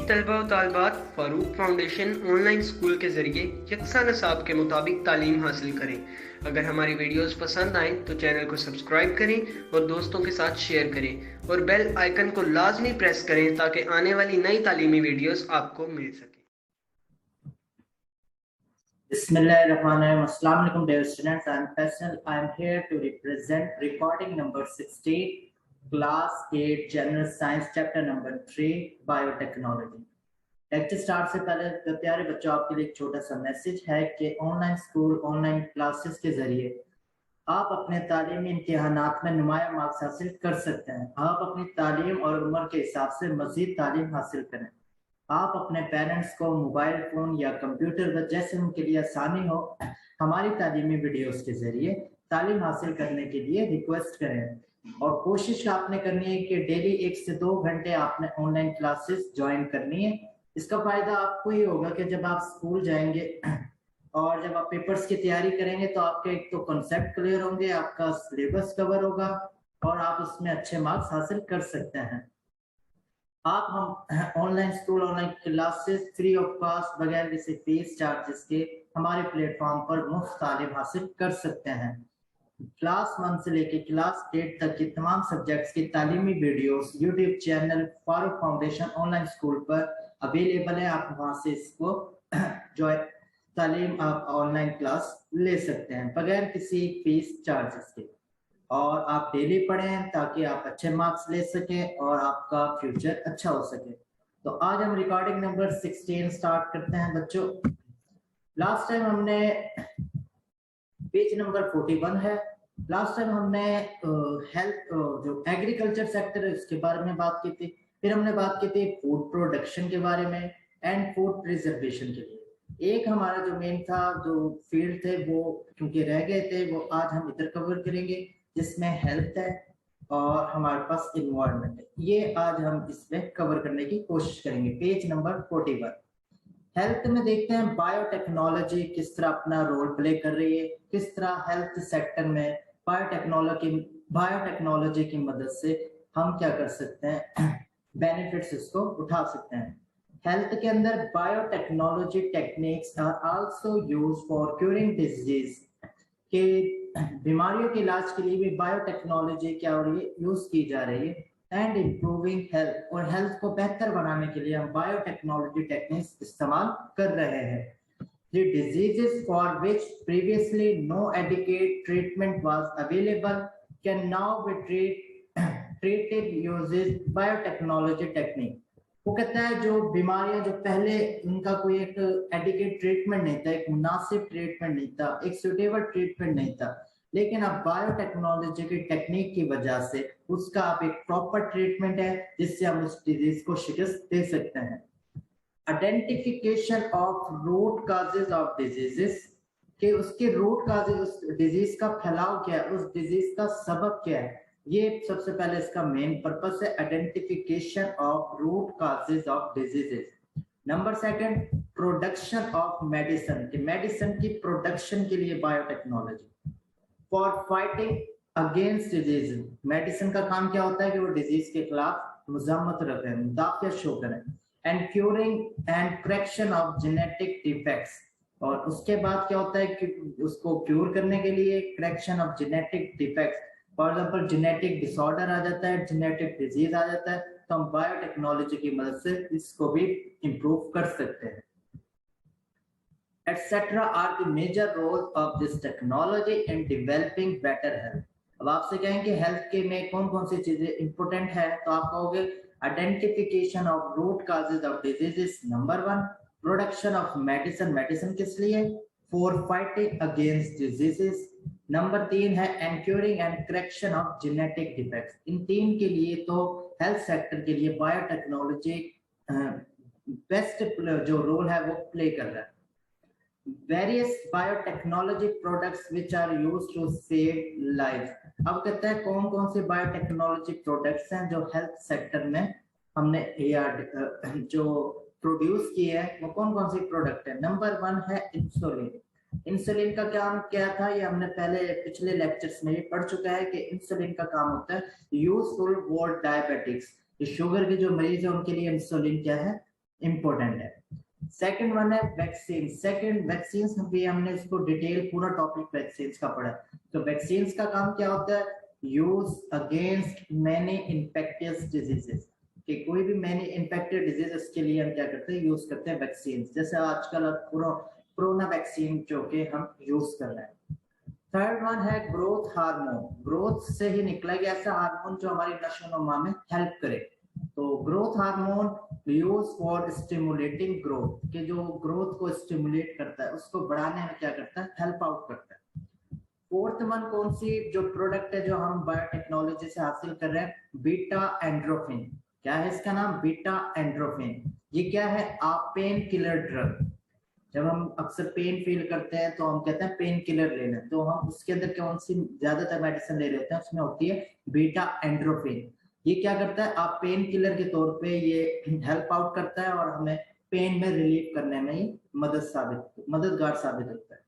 तलबा व तालिबात Farooq foundation online school के ज़रिए यकसा नसाब के मुताबिक तालीम हासिल करें। अगर हमारी वीडियोस पसंद आएँ तो चैनल को सब्सक्राइब करें और दोस्तों के साथ शेयर करें और बेल आइकन को लाजमी प्रेस करें ताकि आने वाली नई तालीमी वीडियोस आपको मिल सके। Bismillahirrahmanirrahim. Assalamu alaikum dear students. I am Faisal. I am here to represent recording number 16, class 8 general science chapter number 3 biotechnology. Lecture start से पहले तो प्यारे बच्चों आपके लिए एक छोटा सा मैसेज है कि ऑनलाइन स्कूल ऑनलाइन क्लासेस के जरिए आप अपने तालीमी इम्तिहानात में नुमाया मार्क्स हासिल कर सकते हैं। आप अपनी तालीम और उम्र के हिसाब से मजीद तालीम हासिल करें। आप अपने पेरेंट्स को मोबाइल फोन या कंप्यूटर पर जैसे उनके लिए आसानी हो हमारी तालीमी वीडियोस के जरिए तालीम हासिल करने के लिए रिक्वेस्ट करें और कोशिश आपने करनी है कि डेली 1 से 2 घंटे आपने ऑनलाइन क्लासेस ज्वाइन करनी है। इसका फायदा आपको ही होगा कि जब आप स्कूल जाएंगे और जब आप पेपर्स की तैयारी करेंगे तो आपके एक तो कॉन्सेप्ट क्लियर होंगे, आपका सिलेबस कवर होगा और आप उसमें अच्छे मार्क्स हासिल कर सकते हैं। आप हम online school online classes free of cost बगैर किसी फीस चार्जेस के हमारे प्लेटफॉर्म पर मुफ्त तालीम हासिल कर सकते हैं। क्लास 1 से लेकर क्लास 8 तक की तमाम सब्जेक्ट्स की तालीमी videos YouTube channel Farooq foundation online school पर अवेलेबल है। आप वहां से इसको जो तालीम आप ऑनलाइन क्लास ले सकते हैं बगैर किसी फीस चार्जेस के और आप डेली पढ़ें ताकि आप अच्छे मार्क्स ले सकें और आपका फ्यूचर अच्छा हो सके। तो आज हम रिकॉर्डिंग नंबर 16 स्टार्ट करते हैं बच्चों। लास्ट टाइम हमने पेज नंबर 41 है। लास्ट टाइम हमने हेल्थ जो एग्रीकल्चर सेक्टर है उसके बारे में बात की थी। फिर हमने बात की थी फूड प्रोडक्शन के बारे में एंड फूड प्रिजर्वेशन के लिए। एक हमारा जो मेन था जो फील्ड थे वो क्योंकि रह गए थे वो आज हम इधर कवर करेंगे जिसमें हेल्थ है और हमारे पास इन्वायरमेंट है। ये आज हम इसमें कवर करने की कोशिश करेंगे। पेज नंबर 41 हेल्थ में देखते हैं बायोटेक्नोलॉजी किस तरह अपना रोल प्ले कर रही है, किस तरह हेल्थ सेक्टर में बायोटेक्नोलॉजी की मदद से हम क्या कर सकते हैं, बेनिफिट्स इसको उठा सकते हैं। हेल्थ के अंदर biotechnology techniques are also used for curing disease के बीमारियों के इलाज के लिए भी बायोटेक्नोलॉजी क्या हो रही है, यूज की जा रही है एंड इम्प्रूविंग हेल्थ और हेल्थ को बेहतर बनाने के लिए हम बायोटेक्नोलॉजी टेक्निक्स इस्तेमाल कर रहे हैं। The diseases for which previously no adequate treatment was available can now be treated using biotechnology technique। वो कहता है जो बीमारियां जो पहले उनका कोई एक एडिकेट ट्रीटमेंट नहीं था, एक मुनासिब ट्रीटमेंट नहीं था, एक सुटेबल ट्रीटमेंट नहीं था, लेकिन अब बायोटेक्नोलॉजी की टेक्निक की वजह से उसका आप एक प्रॉपर ट्रीटमेंट है जिससे हम उस डिजीज को शिकस्त दे सकते हैं। Identification of root causes of diseases कि उसके रूट काजेज उस डिजीज का फैलाव क्या है, उस डिजीज का सबब क्या है, ये सबसे पहले इसका मेन पर्पस है। Identification of root causes of diseases. Number second production of medicine कि मेडिसिन की प्रोडक्शन के लिए biotechnology. For fighting against disease medicine का काम क्या होता है कि वो डिजीज के खिलाफ मुजामत रखें, मुदाफियत शो करें। And curing and correction of genetic defects और उसके बाद क्या होता है कि उसको क्यूर करने के लिए correction of genetic defects. For example genetic disorder आ जाता है, जेनेटिक डिजीज आ जाता है तो हम बायोटेक्नोलॉजी की मदद से इसको भी इंप्रूव कर सकते हैं। etc are the major roles of this technology in developing better health। अब आपसे कहेंगे हेल्थ के में कौन कौन सी चीजें इंपॉर्टेंट है तो आप कहोगे identification of root causes of diseases, number 1 production of medicine, medicine किस लिए, for fighting against diseases, number 3 है and curing and correction of genetic defects. इन तीन के लिए तो हेल्थ सेक्टर के लिए बायोटेक्नोलॉजी बेस्ट जो रोल है वो प्ले कर रहा है। Various biotechnology products which are used to save lives। अब कहते हैं कौन कौन से बायोटेक्नोलॉजी प्रोडक्ट्स हैं जो हेल्थ सेक्टर में हमने जो प्रोड्यूस किए हैं, वो कौन कौन सी प्रोडक्ट है। नंबर 1 है इंसुलिन। इंसुलिन का काम क्या था ये हमने पहले पिछले लेक्चर्स में भी पढ़ चुका है कि इंसुलिन का काम होता है यूजफुल फॉर डायबिटिक्स। शुगर के जो मरीज है उनके लिए इंसुलिन क्या है, इंपॉर्टेंट है। सेकंड वन है वैक्सीन। सेकंड वैक्सीन भी हमने इसको डिटेल पूरा टॉपिक वैक्सीन का पढ़ा। तो वैक्सीन का काम क्या होता है? Use against many infectious diseases, कि कोई भी मैनी इन्फेक्टेड डिजीज के लिए हम क्या करते हैं? यूज करते हैं वैक्सीन। जैसे आजकल कोरोना वैक्सीन जो कि हम यूज कर रहे हैं। थर्ड वन है ग्रोथ हार्मोन। ग्रोथ से ही निकला गया ऐसा हार्मोन जो हमारी नशो नुमा में हेल्प करे। तो growth hormone use for stimulating growth, के जो ग्रोथ को स्टिमुलेट करता है, उसको बढ़ाने में क्या करता है? हेल्प आउट करता है। फोर्थ वन कौन सी जो प्रोडक्ट है जो हम बायोटेक्नोलॉजी से हासिल कर रहे हैं? Beta endorphin. क्या है इसका नाम? Beta endorphin. ये क्या है? आप पेन किलर ड्रग। जब हम अक्सर पेन फील करते हैं तो हम कहते हैं पेन किलर लेना, तो हम उसके अंदर कौन सी ज्यादातर मेडिसिन ले रहे होते हैं? उसमें होती है बीटा एंड्रोफिन। ये क्या करता है? आप पेन किलर के तौर पे ये हेल्प आउट करता है और हमें पेन में रिलीफ करने में ही मददगार साबित होता है।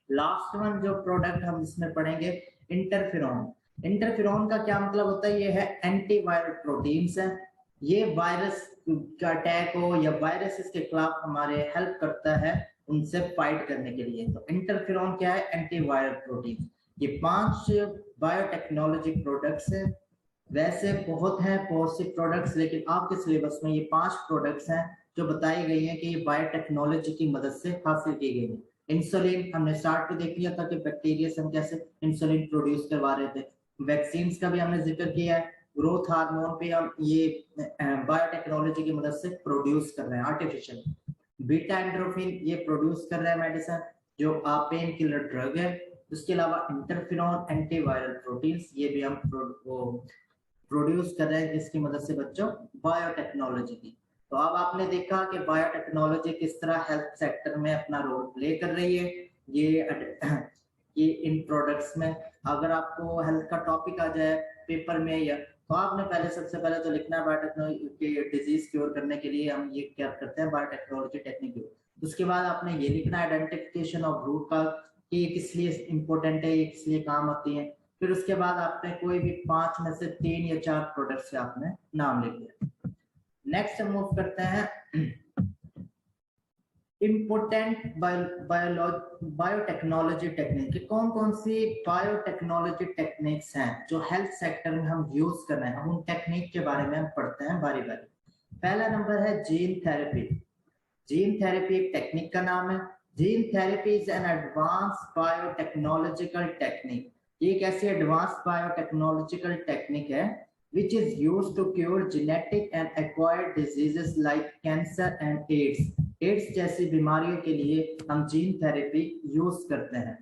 लास्ट वन जो प्रोडक्ट हम इसमें पढ़ेंगे, इंटरफेरॉन। इंटरफेरॉन का क्या मतलब होता है? ये है एंटीवायरल प्रोटीन्स है। ये वायरस का अटैक हो या वायरसेस के खिलाफ हमारे हेल्प करता है उनसे फाइट करने के लिए। तो इंटरफेरॉन क्या है? Antiviral protein. ये 5 बायोटेक्नोलॉजी प्रोडक्ट्स हैं। वैसे बहुत हैं बहुत से प्रोडक्ट्स, लेकिन आपके सिलेबस में ये 5 प्रोडक्ट्स हैं जो बताई गई हैं कि ये बायोटेक्नोलॉजी की मदद से हासिल की गई है। इंसुलिन हमने स्टार्ट पे देख लिया था कि बैक्टीरिया से हम कैसे इंसुलिन प्रोड्यूस करवा रहे थे। वैक्सीन का भी हमने जिक्र किया है। ग्रोथ हार्मोन भी हम ये बायोटेक्नोलॉजी की मदद से प्रोड्यूस कर रहे हैं आर्टिफिशियल। बीटा एंड्रोफिन ये प्रोड्यूस कर रहा है मेडिसिन जो पेन किलर ड्रग है। उसके अलावा इंटरफेरॉन एंटीवायरल प्रोटीन्स ये भी हम प्रोड्यूस कर रहे हैं जिसकी मदद से बच्चों बायोटेक्नोलॉजी की। तो अब आपने देखा कि बायोटेक्नोलॉजी किस तरह हेल्थ सेक्टर में अपना रोल प्ले कर रही है। ये इन प्रोडक्ट्स में अगर आपको हेल्थ का टॉपिक आ जाए पेपर में या तो आपने पहले सबसे पहले तो लिखना है बायोटेक्नोलॉजी डिजीज क्योर करने के लिए हम ये क्या करते हैं? Biotechnology technique. उसके बाद आपने ये लिखना है आइडेंटिफिकेशन ऑफ रूट कॉज कि ये किस लिए इंपॉर्टेंट है, ये किस लिए काम आती है। फिर उसके बाद आपने कोई भी 5 में से 3 या 4 प्रोडक्ट्स के आपने नाम लिख दिया। नेक्स्ट मूव करते हैं इम्पोर्टेंट बायोटेक्नोलॉजी टेक्निक। कौन कौन सी बायोटेक्नोलॉजी टेक्निक्स हैं जो हेल्थ सेक्टर में हम यूज कर रहे हैं? हम उन टेक्निक के बारे में हम पढ़ते हैं बारी बारी। पहला नंबर है जीन थेरेपी। जीन थेरेपी एक टेक्निक का नाम है। Gene therapy is an advance biotechnological technique. ये एक ऐसी एडवांस बायोटेक्नोलॉजिकल टेक्निक है which is used to cure genetic and acquired diseases like cancer and AIDS। AIDS जैसी बीमारियों के लिए हम जीन थेरेपी यूज करते हैं।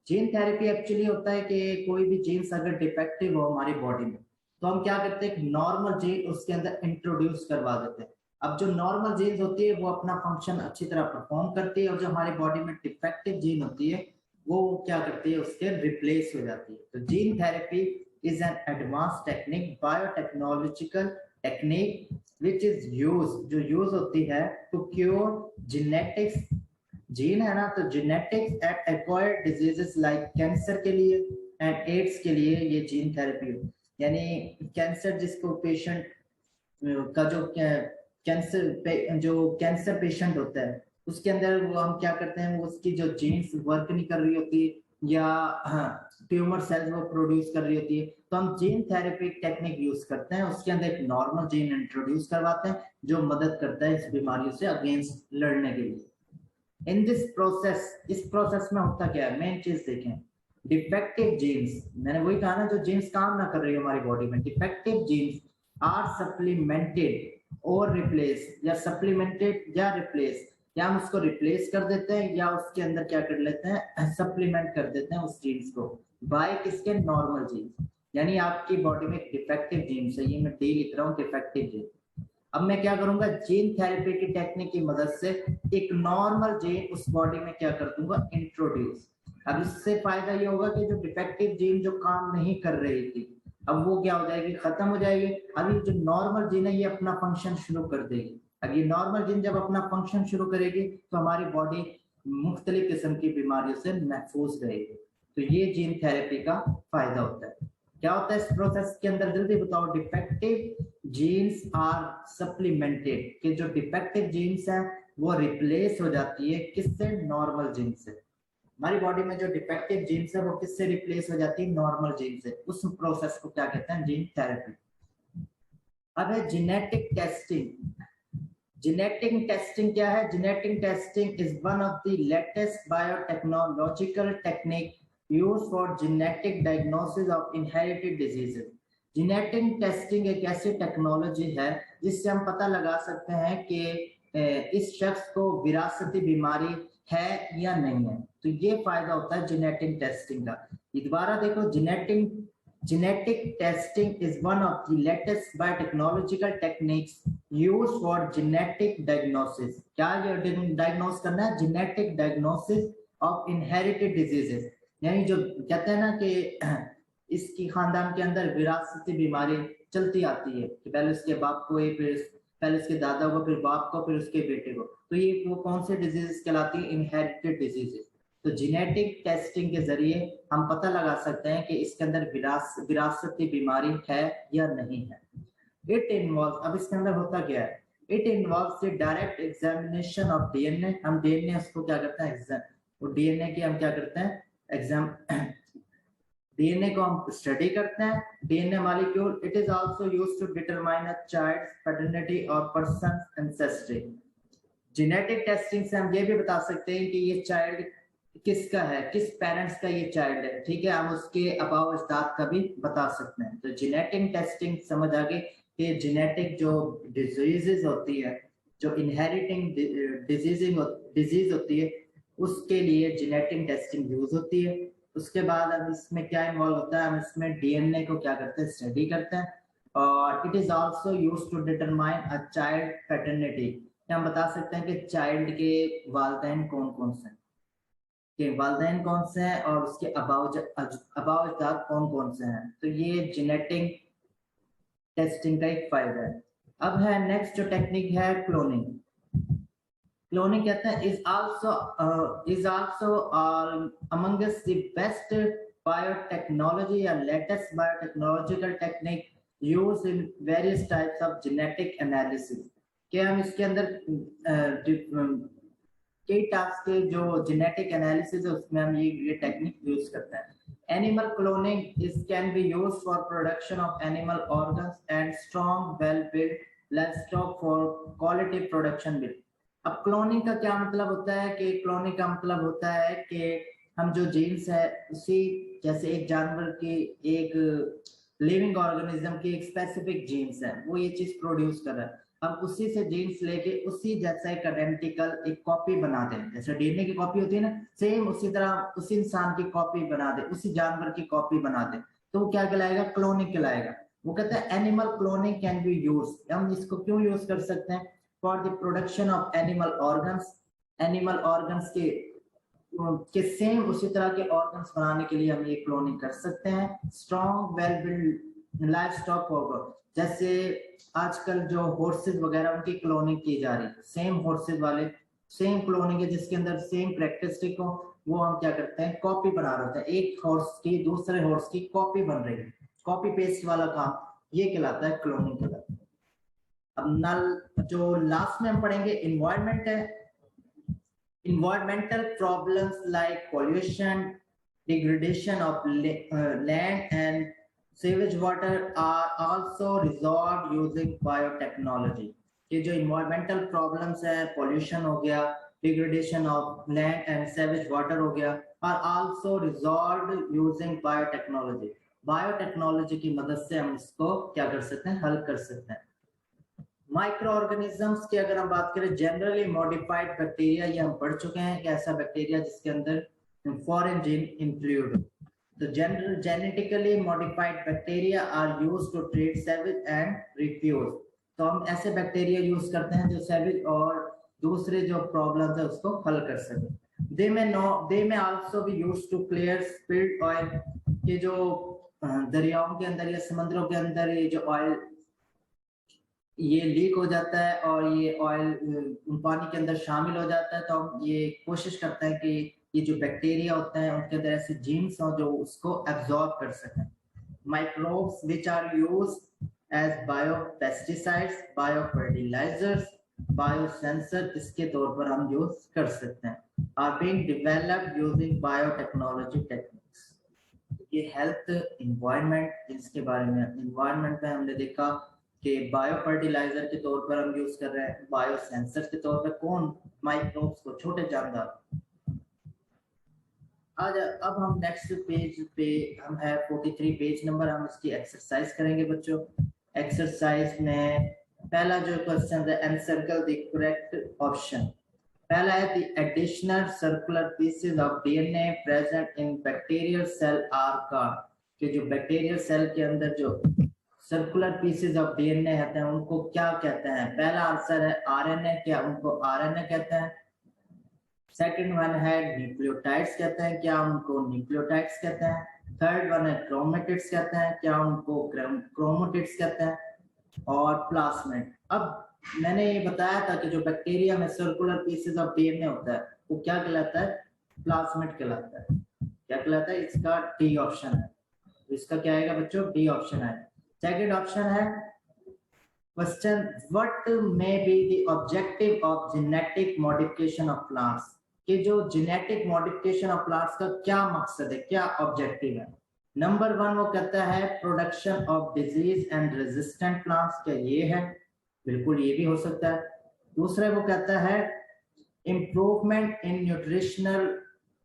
जीन थेरेपी एक्चुअली होता है कि कोई भी जीन्स अगर डिफेक्टिव हो हमारी बॉडी में तो हम क्या करते हैं? नॉर्मल जीन उसके अंदर इंट्रोड्यूस करवा देते हैं। अब जो नॉर्मल जीन्स होती है वो अपना फंक्शन अच्छी तरह परफॉर्म करती है और जो हमारी बॉडी में डिफेक्टिव जीन होती है वो क्या करती है? उसके रिप्लेस हो जाती है। तो gene therapy is an advanced technique biotechnological technique which is used जो यूज होती है to cure genetics। जीन है ना, तो genetics and acquired diseases like cancer के लिए and एड्स के लिए ये जीन थेरेपी हो। यानी कैंसर जिसको पेशेंट का जो कैंसर पेशेंट होता है उसके अंदर वो हम क्या करते हैं? वो उसकी जो जीन्स वर्क नहीं कर रही होती या ट्यूमर सेल्स वो प्रोड्यूस कर रही होती है तो हम जीन थेरेपी टेक्निक यूज करते हैं। उसके अंदर एक नॉर्मल जीन इंट्रोड्यूस करवाते हैं जो मदद करता है इस बीमारियों से अगेंस्ट लड़ने के लिए। इन दिस प्रोसेस, इस प्रोसेस में होता क्या है? मेन चीज देखें, डिफेक्टिव जीन्स, मैंने वही कहा ना जो जीन्स काम ना कर रही है हमारी बॉडी में, डिफेक्टिव जीन्स आर सप्लीमेंटेड और रिप्लेस, या सप्लीमेंटेड या रिप्लेस, या हम उसको रिप्लेस कर देते हैं या उसके अंदर क्या कर लेते हैं? सप्लीमेंट कर देते हैं उस जीन्स को बाय किसके? Normal genes. यानी आपकी बॉडी में डिफेक्टिव जीन्स है, ये मैं डी लिख रहा हूँ डिफेक्टिव जीन। अब मैं क्या करूंगा? जीन थेरेपी की टेक्निक की मदद से एक नॉर्मल जीन उस बॉडी में क्या कर दूंगा? इंट्रोड्यूस। अब इससे फायदा ये होगा कि जो डिफेक्टिव जीन जो काम नहीं कर रही थी अब वो क्या हो जाएगी? खत्म हो जाएगी। अब ये जो नॉर्मल जीन है ये अपना फंक्शन शुरू कर देगी। अब ये नॉर्मल जीन जब अपना फंक्शन शुरू करेगी तो हमारी बॉडी मुख्तलिफ किस्म की बीमारियों से महफूज रहेगी। तो ये जीन थेरेपी का फायदा होता है। क्या होता है इस प्रोसेस के अंदर? जल्दी बताओ। डिफेक्टिव जीन्स आर सप्लीमेंटेड, कि जो डिफेक्टिव जीन्स है वो रिप्लेस हो जाती है किससे? नॉर्मल जीन से। हमारी बॉडी में जो डिफेक्टिव जीन्स है वो किससे रिप्लेस हो जाती है? नॉर्मल जीन से। उस प्रोसेस को क्या कहते हैं? Gene therapy. अब है जेनेटिक टेस्टिंग। जेनेटिक टेस्टिंग क्या है? Genetic testing is one of the latest biotechnological technique used for genetic diagnosis of inherited diseases. Genetic testing एक ऐसी टेक्नोलॉजी है जिससे हम पता लगा सकते हैं कि इस शख्स को विरासती बीमारी है या नहीं है। तो ये फायदा होता है जेनेटिक टेस्टिंग का। दोबारा देखो, genetic testing is one of the latest biotechnological techniques used for genetic diagnosis। क्या ये डायग्नोस करना है? Genetic diagnosis of inherited diseases, यानी जो कहते हैं ना कि इसकी खानदान के अंदर विरासती बीमारी चलती आती है कि पहले उसके बाप को, फिर पहले उसके दादा को, फिर बाप को, फिर उसके बेटे को। तो ये वो कौन से डिजीजेस कहलाती है? Inherited diseases. तो जेनेटिक टेस्टिंग के जरिए हम पता लगा सकते हैं कि इसके अंदर विरासती बीमारी है या नहीं है। इट इन्वॉल्व, अब इसके अंदर होता क्या है? It involves the direct examination of DNA. हम डीएनए उसको क्या करते हैं? एग्जाम। और डीएनए की हम क्या करते हैं? एग्जाम। डीएनए को हम स्टडी करते हैं। DNA molecule, it is also used to determine a child's paternity और पर्सन्स एंसेस्ट्री। जेनेटिक टेस्टिंग से हम ये भी बता सकते हैं कि ये चाइल्ड किसका है, किस पेरेंट्स का ये चाइल्ड है। ठीक है, हम उसके अबाव अजदाद का भी बता सकते हैं। तो जेनेटिक टेस्टिंग समझ आ गई कि जेनेटिक जो डिजीजेस होती है, जो इनहेरिटिंग डिजीज होती है, उसके लिए जेनेटिक टेस्टिंग यूज होती है। उसके बाद अब इसमें क्या इन्वॉल्व होता है? हम इसमें डीएनए को क्या करते हैं? स्टडी करते हैं। और it is also used to determine a child paternity. हम बता सकते हैं कि चाइल्ड के वालिदैन कौन कौन से हैं, के वालिदैन कौन से हैं, और उसके अबावजात कौन कौन से हैं। तो ये जेनेटिक टेस्टिंग का एक फायदा है। अब है नेक्स्ट जो टेक्निक है, क्लोनिंग। क्लोनिंग कहते हैं is also amongst the best biotechnology or latest biotechnological technique used in various types of genetic analysis। कि हम इसके अंदर कई टास्क के जो जेनेटिक एनालिसिस है उसमें हम ये टेक्निक यूज करते हैं। Animal cloning is can be used for production of animal organs and strong well build livestock for quality production build. अब क्लोनिंग का क्या मतलब होता है? कि क्लोनिंग का मतलब होता है कि हम जो जीन्स है उसी, जैसे एक जानवर की, एक लिविंग ऑर्गेनिज्म की एक स्पेसिफिक जीन्स है, वो ये चीज प्रोड्यूस कर रहा है। हम उसी से जीन्स लेके उसी जैसा एक आइडेंटिकल एक कॉपी बना दें। जैसे डीएनए की कॉपी होती है ना, सेम उसी तरह उसी इंसान की कॉपी बना दे, उसी जानवर की कॉपी बना दे, तो वो क्या कहलाएगा? क्लोनिंग कहलाएगा। वो कहते हैं animal cloning can be used. हम इसको क्यों यूज कर सकते हैं? For the production of animal organs. Animal organs के सेम उसी तरह के ऑर्गन्स बनाने के लिए हम ये क्लोनिंग कर सकते हैं। Strong well build live stock होगा, जैसे आजकल जो हॉर्सेस वगैरह उनकी क्लोनिंग की जा रही है, सेम हॉर्सेस वाले सेम क्लोनिंग है जिसके अंदर सेम कैरेक्टरिस्टिक हो, वो हम क्या करते हैं? कॉपी बना रहे होते हैं। एक हॉर्स की दूसरे हॉर्स की कॉपी बन रही है, कॉपी पेस्ट वाला काम, ये कहलाता है क्लोनिंग कहलाता है। अब नल जो लास्ट में हम पढ़ेंगे इन्वायरमेंट है। Environmental problems like pollution, degradation of land and sewage water are also resolved using biotechnology। ये जो environmental problems है, pollution हो गया, degradation of land and sewage water हो गया, are also resolved using biotechnology। Biotechnology की मदद से हम इसको क्या कर सकते हैं? हल कर सकते हैं। माइक्रो ऑर्गेनिजम्स की अगर हम बात करें, जनरली मॉडिफाइड बैक्टीरिया, ये हम पढ़ चुके हैं कि ऐसा बैक्टीरिया जिसके अंदर फॉरेन जीन इंक्लूड। तो genetically modified bacteria are used to treat sewage and refuse. तो हम ऐसे बैक्टीरिया यूज करते हैं जो सेवेज और दूसरे जो प्रॉब्लम्स है उसको हल कर सके। They may also be used to clear spilled oil. ये जो दरियाओं के अंदर या समुद्रों के अंदर ये जो ऑयल ये लीक हो जाता है और ये ऑयल पानी के अंदर शामिल हो जाता है, तो हम ये कोशिश करते हैं कि ये जो बैक्टीरिया होते हैं उनके अंदर ऐसे जीन्स हो जो उसको एब्जॉर्ब कर सकें। Microbes which are used as biopesticides, biofertilizers, biosensor इसके तौर पर हम यूज कर सकते हैं। Are being developed using biotechnology techniques. ये हेल्थ इन्वायरमेंट, इसके बारे में इन्वायरमेंट में हमने देखा कि बायो फर्टिलाइजर के तौर पर हम यूज कर रहे हैं, बायो सेंसर के तौर पर कौन, माइक्रोब्स को, छोटे जानदार। आज अब हम नेक्स्ट पेज पे हम है 43 पेज नंबर, हम इसकी एक्सरसाइज करेंगे बच्चों। एक्सरसाइज में पहला जो क्वेश्चन है, एनसर्कल द करेक्ट ऑप्शन। पहला है the additional circular pieces of DNA present in bacterial cell are called, कि जो बैक्टीरियल सेल के अंदर जो सर्कुलर पीसेस ऑफ डीएनए होते हैं उनको क्या कहते हैं? पहला आंसर है आरएनए, क्या उनको आरएनए कहते हैं? सेकंड वन है न्यूक्लियोटाइड्स कहते हैं, क्या उनको न्यूक्लियोटाइड्स कहते हैं? थर्ड वन है क्रोमेटिड्स कहते हैं, क्या उनको क्रोमेटिड्स कहते हैं? और प्लाज्मिड। अब मैंने ये बताया था कि जो बैक्टीरिया में सर्कुलर पीसेस ऑफ डीएनए होता है वो क्या कहलाता है? प्लाज्मिड कहलाता है। क्या कहलाता है? इसका डी ऑप्शन है। तो इसका क्या आएगा बच्चों? डी ऑप्शन है। सेकंड ऑप्शन है question, what may be the objective of genetic modification of plants, कि जो जेनेटिक मॉडिफिकेशन ऑफ प्लांट्स का क्या मकसद है, क्या ऑब्जेक्टिव है? नंबर वन वो कहता है production of disease and resistant plants, क्या ये है? बिल्कुल ये भी हो सकता है। दूसरा वो कहता है improvement in nutritional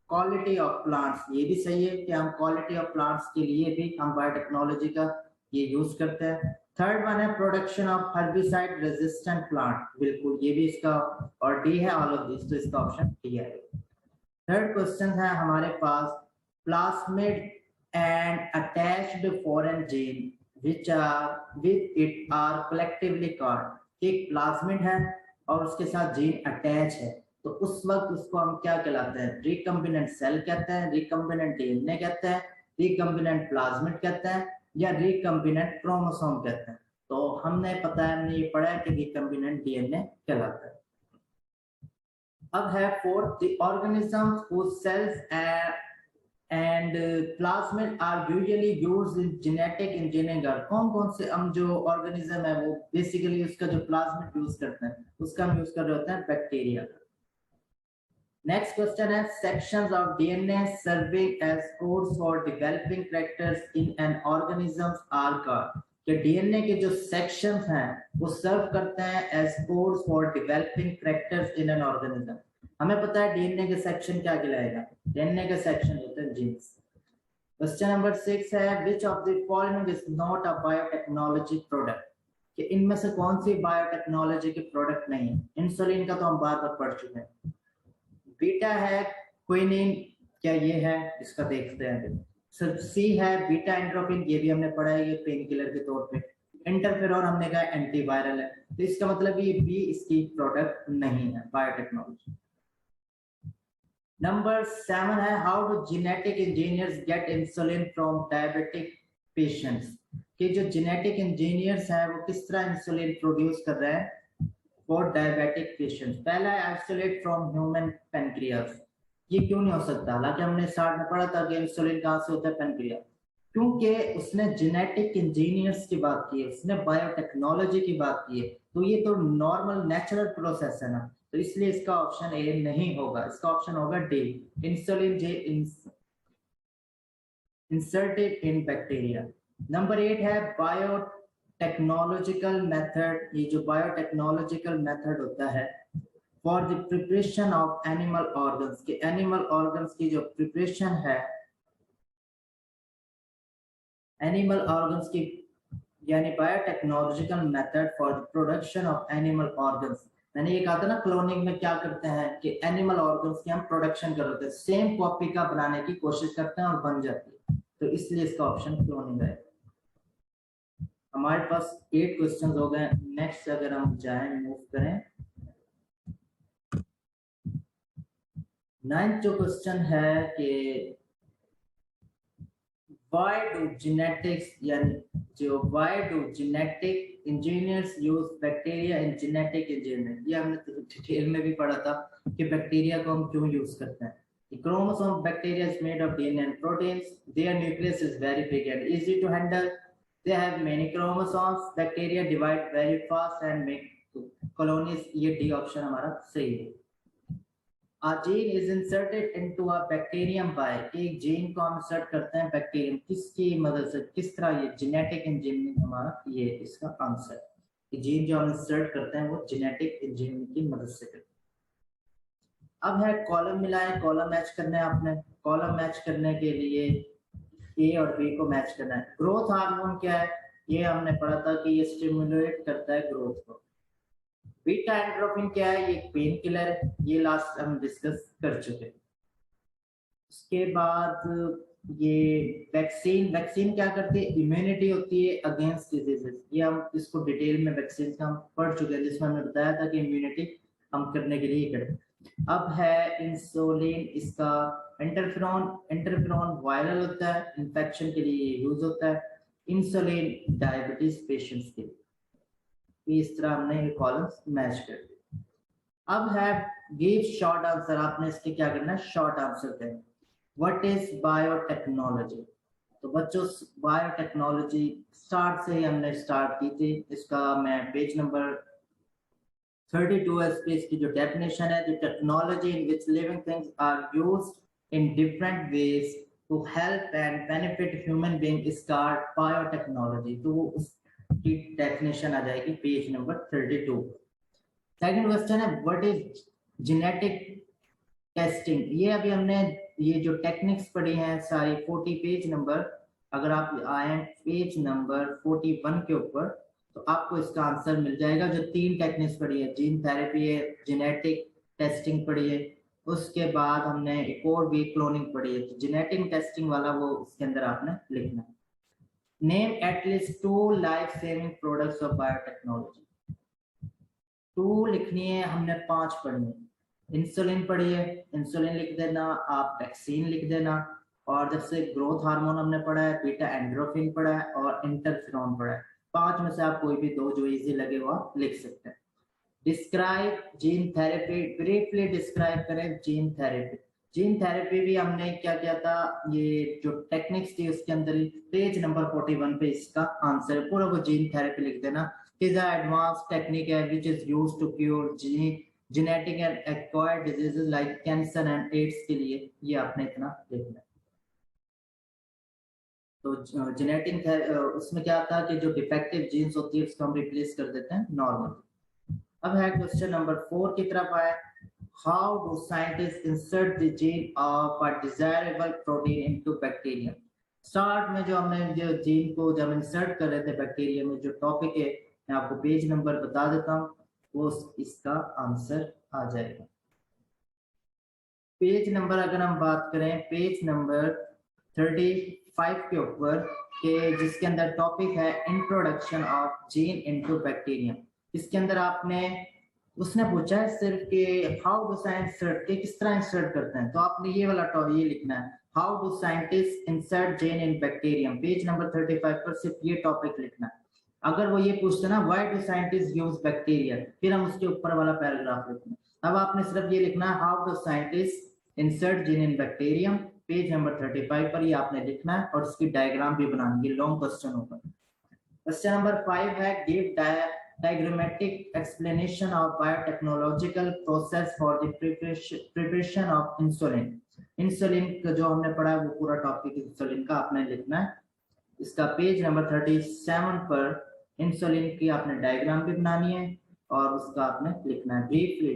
quality of plants, ये भी सही है कि हम क्वालिटी ऑफ प्लांट्स के लिए भी हम बायोटेक्नोलॉजी का ये यूज करते हैं। थर्ड वन है production of herbicide resistant plant, बिल्कुल ये भी इसका, और डी है ऑल ऑफ दिस, तो इसका ऑप्शन डी है। थर्ड क्वेश्चन है हमारे पास, plasmid and attached foreign gene which are with it are collectively called, एक प्लाज्मिड है और उसके साथ जीन अटैच है, तो उस वक्त उसको हम क्या कहलाते हैं? रिकम्बिनेंट सेल कहते हैं, रिकम्बिनेंट डीएनए कहते हैं, रिकम्बिनेंट प्लाज्मिड कहते हैं, या रिकम्बिनेंट क्रोमोसोम कहते हैं। तो हमने पता है, हमने ये पढ़ा है कि रिकम्बिनेंट डीएनए कहलाता है। अब है fourth, the organisms whose cells and plasmid are usually used in genetic engineering। कौन कौन से हम जो ऑर्गेनिज्म है वो बेसिकली उसका जो प्लाज्मिड यूज करते हैं उसका हम यूज कर रहे होते हैं बैक्टीरिया। नेक्स्ट क्वेश्चन है sections of DNA serving as codes for developing characters in an organism are called, कि डीएनए के जो सेक्शंस हैं वो सर्व करते हैं as codes for developing characters in an organism. हमें पता है डीएनए के सेक्शन क्या कहलाएगा? डीएनए का सेक्शन होते हैं जीन्स। क्वेश्चन नंबर 6 है which of the following is not a biotechnology product, कि इनमें से कौन सी बायोटेक्नोलॉजी के प्रोडक्ट नहीं है? इंसुलिन का तो हम बार बार पढ़ चुके हैं। बीटा है क्विनिन, क्या ये है? इसका देखते हैं। सब सी है बीटा एंड्रोफिन, ये भी हमने पढ़ा है, ये पेन किलर के तौर पे। इंटरफेरॉन हमने कहा एंटीवायरल है, तो इसका मतलब ये बी इसकी प्रोडक्ट नहीं है बायोटेक्नोलॉजी। नंबर 7 है how do genetic engineers get insulin from diabetic patients, कि जो जेनेटिक इंजीनियर्स हैं वो किस तरह इंसुलिन प्रोड्यूस कर रहे हैं फॉर डायबिटिक पेशेंट्स। पहला है आइसोलेट फ्रॉम ह्यूमन पेनक्रियास, ये क्यों नहीं हो सकता? हालांकि हमने स्टार्ट में पढ़ा था कि इंसुलिन कहाँ से होता है? पेनक्रियास। क्योंकि उसने जेनेटिक इंजीनियर्स की बात की है, उसने बायोटेक्नोलॉजी की बात की है, तो ये तो नॉर्मल नेचुरल प्रोसेस है ना, तो इसलिए इसका ऑप्शन ए नहीं होगा, इसका ऑप्शन होगा D, insulin J inserted in bacteria. Number 8 है बायोटेक्नोलॉजिकल मेथड, ये जो बायोटेक्नोलॉजिकल मेथड होता है for the preparation of animal organs, के एनिमल ऑर्गन्स की जो प्रिपरेशन है, एनिमल ऑर्गन्स की, यानी biotechnological method for the production of animal organs. मैंने ये कहा था ना क्लोनिंग में क्या करते हैं कि एनिमल ऑर्गन्स की हम प्रोडक्शन करते हैं, सेम कॉपी का बनाने की कोशिश करते हैं और बन जाती है, तो इसलिए इसका ऑप्शन क्लोनिंग है। हमारे पास 8 क्वेश्चंस हो गए। नेक्स्ट अगर हम जाएं, मूव करें, 9th जो क्वेश्चन है कि why do genetics, यानी जो why do genetic engineers use bacteria in genetic engineering, ये हमने डिटेल में भी पढ़ा था कि बैक्टीरिया को हम क्यों यूज करते हैं। The chromosome bacteria is made of DNA and proteins. Their nucleus is very big and easy to handle. They have many chromosomes. Bacteria divide very fast and make colonies. ये D option हमारा सही है. A gene is inserted into a bacterium by, एक gene को हम insert करते हैं bacterium, किसकी मदद से, किस तरह, ये जेनेटिक इंजीनियरिंग हमारा ये इसका आंसर. ये जीन जो हम इंसर्ट करते हैं वो जेनेटिक इंजीनियरिंग की मदद से करते हैं. अब है कॉलम मिलाएं, कॉलम मैच करना है आपने. कॉलम मैच करने के लिए ए और बी को मैच करना है. ग्रोथ हार्मोन क्या है, ये हमने पढ़ा था कि ये स्टिमुलेट करता है ग्रोथ को. बीटा एंड्रोफिन क्या है, ये पेन किलर है, ये लास्ट हम डिस्कस कर चुके. उसके बाद ये वैक्सीन, वैक्सीन क्या करती है, इम्यूनिटी होती है अगेंस्ट डिजीजेस. ये हम इसको डिटेल में वैक्सीन का हम पढ़ चुके हैं, जिसमें हमने बताया था कि इम्यूनिटी हम करने के लिए करते. अब है इंसुलिन, इसका इंटरफेरॉन, इंटरफेरॉन वायरल होता है, इन्फेक्शन के लिए यूज होता है. इंसुलिन डायबिटीज पेशेंट्स के लिए. इस तरह हमने ये कॉलम्स मैच कर दिए. अब है गिव शॉर्ट आंसर, आपने इसके क्या करना है, शॉर्ट आंसर देना. What is biotechnology. तो बच्चों बायोटेक्नोलॉजी स्टार्ट से ही हमने स्टार्ट की थी. इसका मैं पेज नंबर 32 है, स्पेस की जो डेफिनेशन है, the technology in which living things are used in different ways to help and benefit human being is called biotechnology. तो उसकी डेफिनेशन आ जाएगी पेज नंबर 32. सेकंड क्वेश्चन है व्हाट इज जेनेटिक टेस्टिंग. ये अभी हमने ये जो टेक्निक्स पढ़ी हैं सारी 40 पेज नंबर, अगर आप आए पेज नंबर 41 के ऊपर तो आपको इसका आंसर मिल जाएगा. जो 3 टेक्निक्स पढ़ी है, जीन थेरेपी है, जेनेटिक टेस्टिंग पढ़ी है, उसके बाद हमने एक और भी क्लोनिंग पढ़ी है. तो जेनेटिक टेस्टिंग वाला वो उसके अंदर आपने लिखना है. Name at least 2 life saving products of biotechnology. 2 लिखनी है, हमने 5 पढ़नी है. इंसुलिन पढ़ी है, इंसुलिन लिख देना, आप वैक्सीन लिख देना, और जब से ग्रोथ हार्मोन हमने पढ़ा है, बीटा एंड्रोफिन पढ़ा है और इंटरफेरॉन पढ़ा है. 5 में से आप कोई भी 2 जो इजी लगे वो आप लिख सकते हैं. Describe gene therapy, briefly describe करें जीन थेरेपी. जीन थेरेपी भी हमने क्या किया था, ये जो टेक्निक्स थी उसके अंदर ही पेज नंबर 41 पे इसका आंसर है. पूरा वो जीन थेरेपी लिख देना. इज एडवांस टेक्निक है which is used to cure genetic and acquired diseases like cancer and AIDS के लिए ये आपने इतना लिखना है. तो जेनेटिक उसमें क्या आता है कि जो डिफेक्टिव जीन्स होती है उसको हम रिप्लेस कर देते हैं नॉर्मल. अब है क्वेश्चन नंबर 4 की तरफ आए. How do scientist insert the gene of a desirable protein into bacteria. Start में जो हमने जो जीन को जब इंसर्ट कर रहे थे बैक्टीरिया में, जो टॉपिक है मैं आपको पेज नंबर बता देता हूँ, वो इसका आंसर आ जाएगा. पेज नंबर अगर हम बात करें, पेज नंबर 35 के ऊपर के जिसके अंदर टॉपिक है introduction of gene into bacteria. इसके अंदर आपने उसने पूछा है सिर्फ कि हाउ डू साइंटिस्ट के किस तरह इंसर्ट करते हैं. तो आपने ये वाला टॉपिक ये लिखना है, how do scientist insert gene in bacterium. Page number 35 पर सिर्फ ये टॉपिक लिखना है. अगर वो ये पूछते ना why do scientist use bacteria, फिर हम उसके ऊपर वाला पैराग्राफ लिखना है. अब आपने सिर्फ ये लिखना है how do scientist insert gene in bacterium. Page number 35 पर ये आपने लिखना है और इसकी डायग्राम भी बनानी है. लॉन्ग क्वेश्चन होगा. क्वेश्चन नंबर 5 है give diagrammatic explanation of biotechnological process for the preparation of insulin. Insulin का जो हमने पढ़ा है वो पूरा टॉपिक इंसुलिन का आपने लिखना है. इसका पेज नंबर 37 पर इंसुलिन की आपने डायग्राम भी बनानी है और उसका आपने लिखना है. Briefly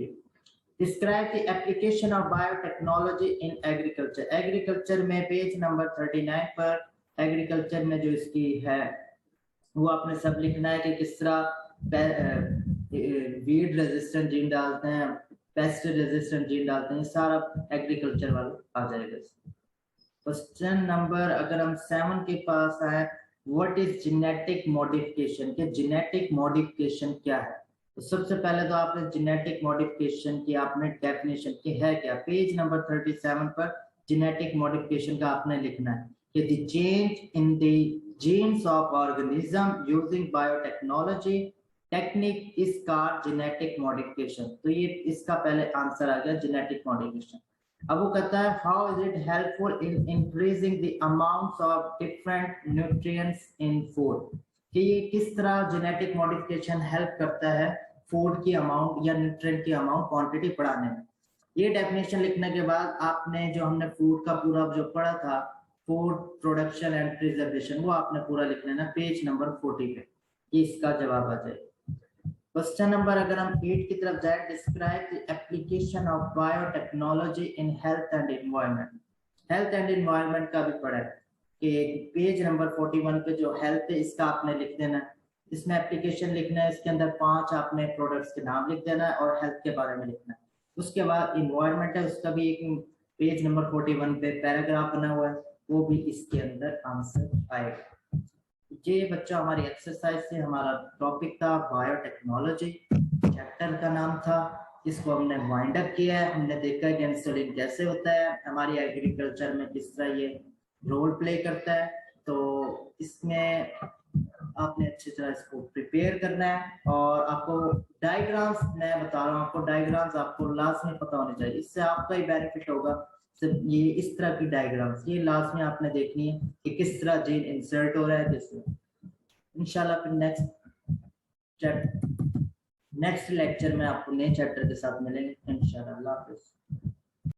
describe the application of biotechnology in agriculture. Agriculture में पेज नंबर 39 पर एग्रीकल्चर में जो इसकी है वो आपने सब लिखना है कि किस तरह वीड रेजिस्टेंट जीन डालते हैं, पेस्ट रेजिस्टेंट जीन डालते हैं, सारा एग्रीकल्चर वाला आ जाएगा. क्वेश्चन नंबर अगर हम 7 के पास है, व्हाट इज जेनेटिक मॉडिफिकेशन. के जेनेटिक मॉडिफिकेशन क्या है. तो सबसे पहले तो आपने जेनेटिक मॉडिफिकेशन की आपने डेफिनेशन की है क्या. पेज नंबर 37 पर जेनेटिक मॉडिफिकेशन का आपने लिखना है कि the change in the genes of organism using biotechnology technique is called genetic modification. तो ये इसका पहले आंसर आ गया जेनेटिक मॉडिफिकेशन. अब वो कहता है how is it helpful in increasing the amounts of different nutrients in food, कि ये किस तरह जेनेटिक मॉडिफिकेशन हेल्प करता है फूड की अमाउंट या न्यूट्रिएंट की अमाउंट क्वांटिटी बढ़ाने में। ये डेफिनेशन लिखने के बाद आपने जो हमने फूड का पूरा जो पढ़ा था, फूड प्रोडक्शन एंड प्रिजर्वेशन, वो आपने पूरा लिख लेना पेज नंबर 40 पे, ये इसका जवाब आ जाएगा। क्वेश्चन नंबर अगर हम 8 की तरफ जाए, describe the application of biotechnology in health and environment. Health and environment का भी पढ़ा है कि पेज नंबर 41 पे जो हेल्थ है इसका आपने लिख देना है, इसमें एप्लीकेशन लिखना है, इसके अंदर 5 आपने प्रोडक्ट्स के नाम लिख देना है और हेल्थ के बारे में लिखना है। उसके बाद इन्वायरमेंट है, उसका भी एक पेज नंबर 41 पे पैराग्राफ बना हुआ है, वो भी इसके अंदर आंसर आएगा। ये बच्चा हमारी एक्सरसाइज से हमारा टॉपिक था बायोटेक्नोलॉजी, चैप्टर का नाम था, इसको हमने वाइंड अप किया है। हमने देखा है कि इंसुलिन कैसे होता है हमारी एग्रीकल्चर में, किस तरह ये रोल प्ले करता है। तो इसमें आपने अच्छी तरह इसको प्रिपेयर करना है और आपको डायग्राम्स, मैं बता रहा हूँ आपको डायग्राम्स आपको लाजमी पता होने चाहिए, इससे आपका ही बेनिफिट होगा। सिर्फ ये इस तरह की डायग्राम्स ये लाजमी आपने देखनी है कि किस तरह जीन इंसर्ट हो रहा है जिसमें। इंशाल्लाह फिर नेक्स्ट लेक्चर में आपको नए चैप्टर के साथ मिलेंगे इंशाल्लाह। अल्लाह हाफिज़।